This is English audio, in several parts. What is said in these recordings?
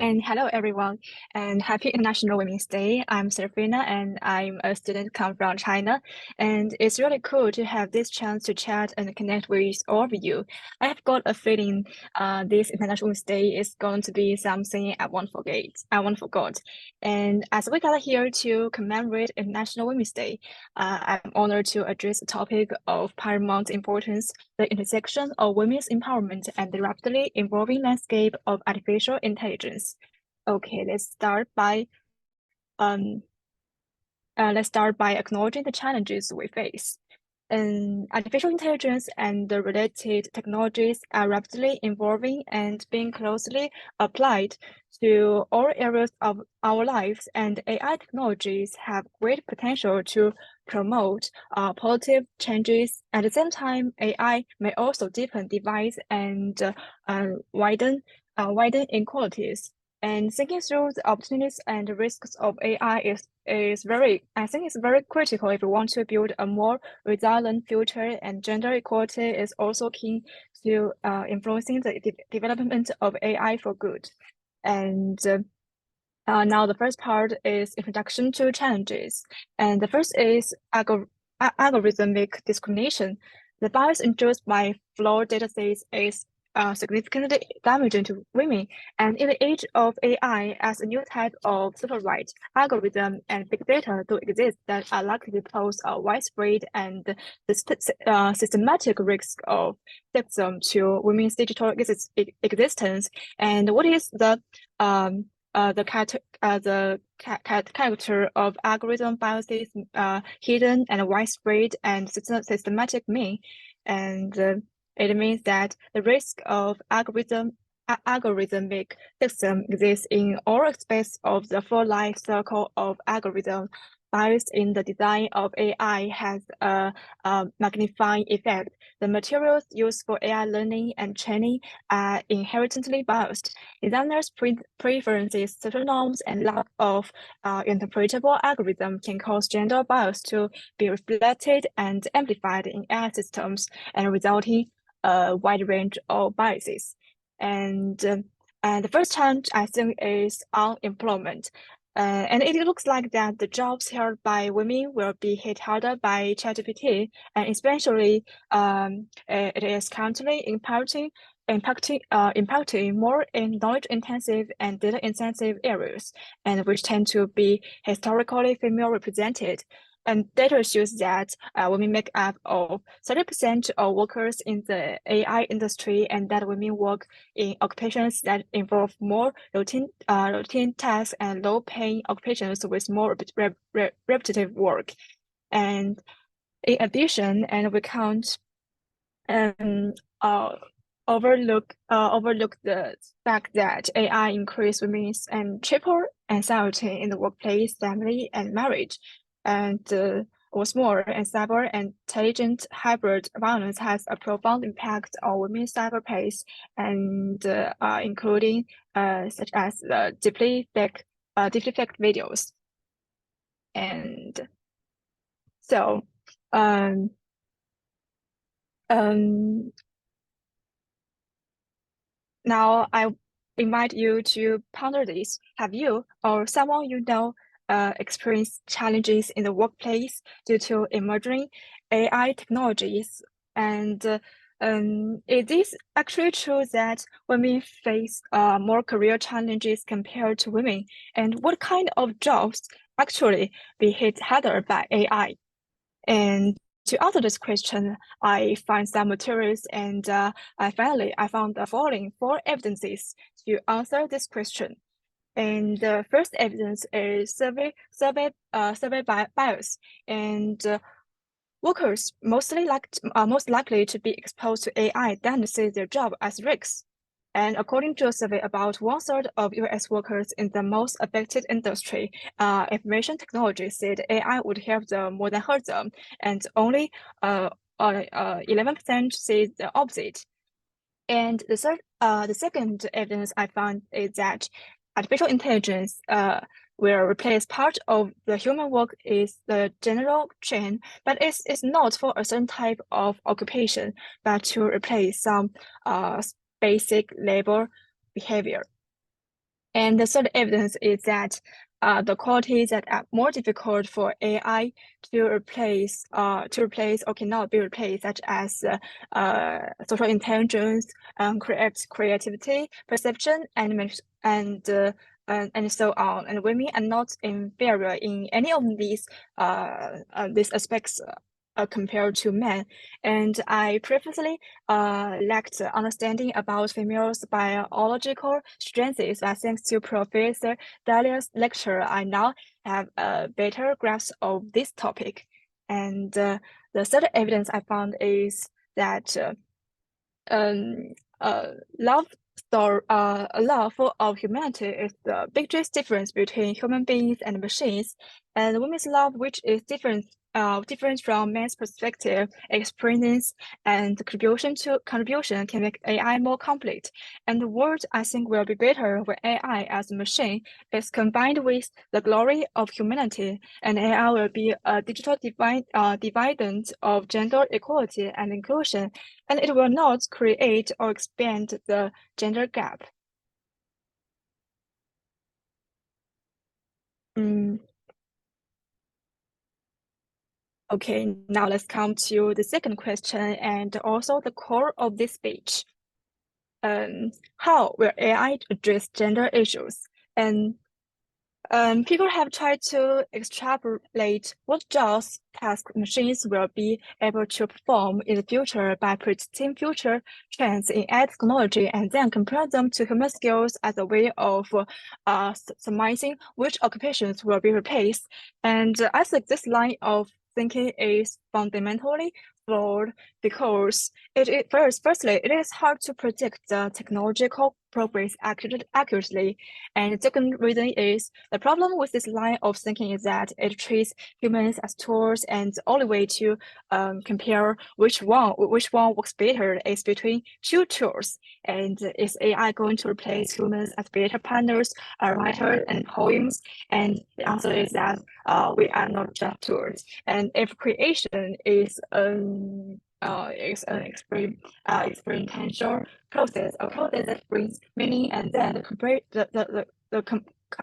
And hello, everyone, and happy International Women's Day. I'm Serafina, and I'm a student come from China. And it's really cool to have this chance to chat and connect with all of you. I have got a feeling this International Women's Day is going to be something I won't forget. And as we gather here to commemorate International Women's Day, I'm honored to address a topic of paramount importance, the intersection of women's empowerment and the rapidly evolving landscape of artificial intelligence. Okay, um, let's start by acknowledging the challenges we face. Artificial intelligence and the related technologies are rapidly evolving and being closely applied to all areas of our lives, and AI technologies have great potential to promote positive changes. At the same time, AI may also deepen divides and widen inequalities. And thinking through the opportunities and risks of AI is very, I think it's very critical if we want to build a more resilient future, and gender equality is also key to influencing the development of AI for good. And now the first part is introduction to challenges. And the first is algorithmic discrimination. The bias induced by flawed datasets is significantly damaging to women. And in the age of AI, as a new type of super right, algorithm and big data do exist that are likely to pose a widespread and systematic risk of sexism to women's digital existence. And what is the character of algorithm biases, hidden and widespread and systematic mean, and it means that the risk of algorithmic sexism exists in all aspects of the full life cycle of algorithm. Bias in the design of AI has a magnifying effect. The materials used for AI learning and training are inherently biased. Designers' preferences, social norms, and lack of interpretable algorithm can cause gender bias to be reflected and amplified in AI systems, and resulting a wide range of biases. And the first challenge, I think, is unemployment. And it looks like that the jobs held by women will be hit harder by ChatGPT, and especially it is currently impacting more in knowledge-intensive and data-intensive areas, and which tend to be historically female represented. And data shows that women make up of 30% of workers in the AI industry, and that women work in occupations that involve more routine tasks and low-paying occupations with more repetitive work. And in addition, and we can't overlook the fact that AI increase women's and triple anxiety in the workplace, family, and marriage. And what's more, and cyber intelligent hybrid violence has a profound impact on women's cyberspace, and including such as deeply fake videos. And so now I invite you to ponder this. Have you or someone you know experienced challenges in the workplace due to emerging AI technologies? And it is actually true that women face more career challenges compared to women. And what kind of jobs actually be hit harder by AI? And to answer this question, I find some materials, and I found the following 4 evidences to answer this question. And the first evidence is survey bias, and workers most likely to be exposed to AI then see their job as risks. And according to a survey, about 1/3 of US workers in the most affected industry, information technology, said AI would help them more than hurt them, and only 11% said the opposite. And the second evidence I found is that artificial intelligence will replace part of the human work is the general trend, but it's not for a certain type of occupation, but to replace some basic labor behavior. And the third evidence is that the qualities that are more difficult for AI to replace or cannot be replaced, such as social intelligence, creativity, perception, and so on. And women are not inferior in any of these aspects compared to men. And I previously lacked understanding about females' biological strengths, but thanks to Professor Dahlia's lecture, I now have a better grasp of this topic. And the third evidence I found is that um, love of humanity is the biggest difference between human beings and machines. And women's love, which is different from man's perspective, experience, and contribution can make AI more complete. And the world, I think, will be better when AI as a machine is combined with the glory of humanity, and AI will be a digital dividend of gender equality and inclusion, and it will not create or expand the gender gap. Mm. Okay, now let's come to the second question and also the core of this speech. How will AI address gender issues? And people have tried to extrapolate what jobs task machines will be able to perform in the future by predicting future trends in AI technology and then compare them to human skills as a way of surmising which occupations will be replaced. And I think this line of thinking is fundamentally flawed because firstly, it is hard to predict the technological progress accurately. And the second reason is the problem with this line of thinking is that it treats humans as tools, and the only way to compare which one works better is between two tools. And is AI going to replace humans as better partners, writers, and poems? And the answer is that we are not just tools. And if creation is an experiential process, a process that brings meaning, and then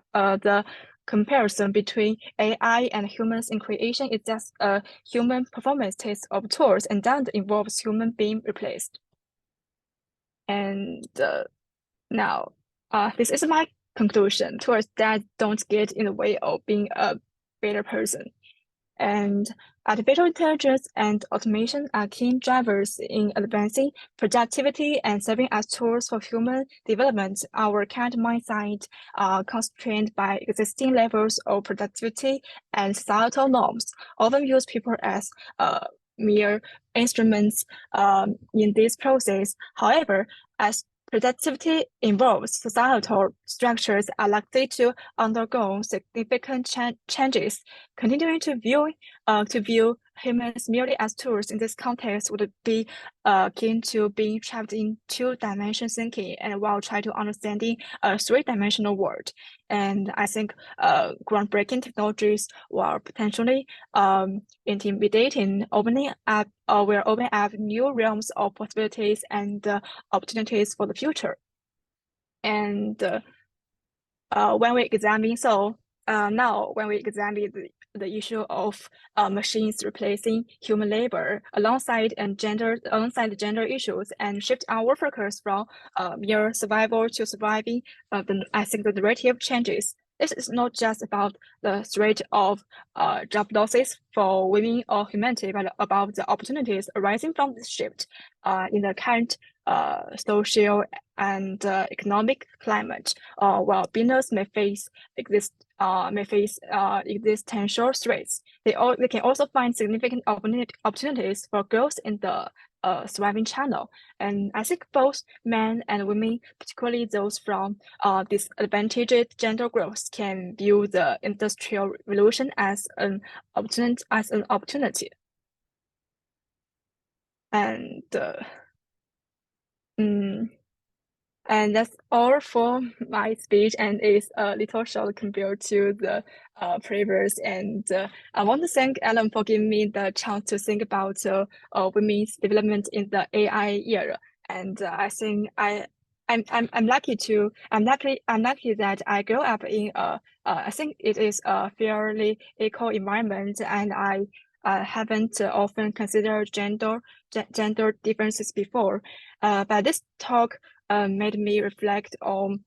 the comparison between AI and humans in creation is just a human performance test of tools, and that involves human being replaced. And now, this is my conclusion. Tools that don't get in the way of being a better person. And artificial intelligence and automation are key drivers in advancing productivity and serving as tools for human development. Our current mindset are constrained by existing levels of productivity and societal norms, often use people as mere instruments in this process. However, as productivity evolves, societal structures are likely to undergo significant changes. Continuing to view humans merely as tools in this context would be akin to being trapped in two-dimensional thinking and while trying to understanding a three-dimensional world. And I think groundbreaking technologies will potentially intimidating, will open up new realms of possibilities and opportunities for the future. And when we examine now when we examine the issue of machines replacing human labor alongside the gender issues and shift our focus from mere survival to surviving, I think the narrative changes. This is not just about the threat of job losses for women or humanity, but about the opportunities arising from this shift in the current social and economic climate. While businesses may face existential threats, they can also find significant opportunities for growth in the thriving channel. And I think both men and women, particularly those from disadvantaged gender groups, can view the industrial revolution as an opportunity. And And that's all for my speech, and it's a little short compared to the previous. And I want to thank Alan for giving me the chance to think about women's development in the AI era. And I think I'm lucky that I grew up in I think it is a fairly equal environment, and I haven't often considered gender differences before. But this talk made me reflect on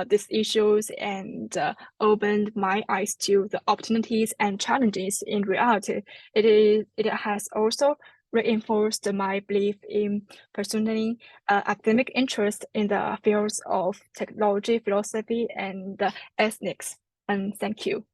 these issues and opened my eyes to the opportunities and challenges in reality. It has also reinforced my belief in pursuing academic interest in the fields of technology, philosophy, and ethics. And thank you.